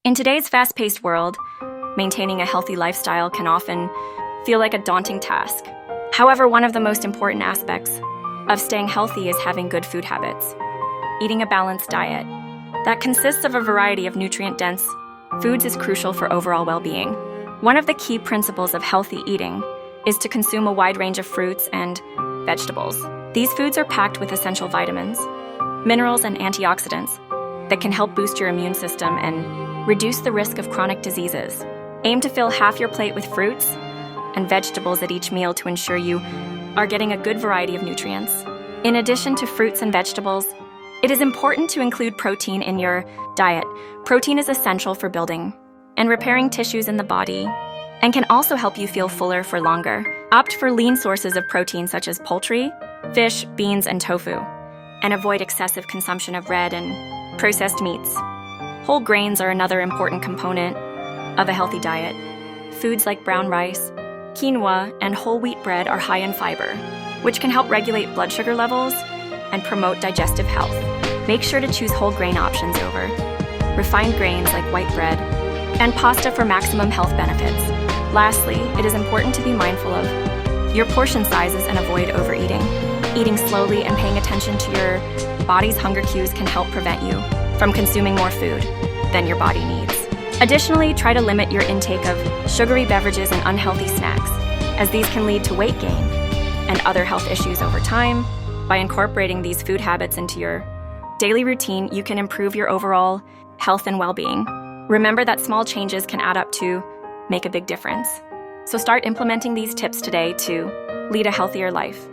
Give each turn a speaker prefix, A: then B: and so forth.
A: In today's fast-paced world, maintaining a healthy lifestyle can often feel like a daunting task. However, one of the most important aspects of staying healthy is having good food habits. Eating a balanced diet that consists of a variety of nutrient-dense foods is crucial for overall well-being. One of the key principles of healthy eating is to consume a wide range of fruits and vegetables. These foods are packed with essential vitamins, minerals, and antioxidants that can help boost your immune system and reduce the risk of chronic diseases. Aim to fill half your plate with fruits and vegetables at each meal to ensure you are getting a good variety of nutrients. In addition to fruits and vegetables, it is important to include protein in your diet. Protein is essential for building and repairing tissues in the body and can also help you feel fuller for longer. Opt for lean sources of protein such as poultry, fish, beans, and tofu, and avoid excessive consumption of red and processed meats. Whole grains are another important component of a healthy diet. Foods like brown rice, quinoa, and whole wheat bread are high in fiber, which can help regulate blood sugar levels and promote digestive health. Make sure to choose whole grain options over refined grains like white bread and pasta for maximum health benefits. Lastly, it is important to be mindful of your portion sizes and avoid overeating. Eating slowly and paying attention to your body's hunger cues can help prevent you from consuming more food than your body needs. Additionally, try to limit your intake of sugary beverages and unhealthy snacks, as these can lead to weight gain and other health issues over time. By incorporating these food habits into your daily routine, you can improve your overall health and well-being. Remember that small changes can add up to make a big difference. So start implementing these tips today to lead a healthier life.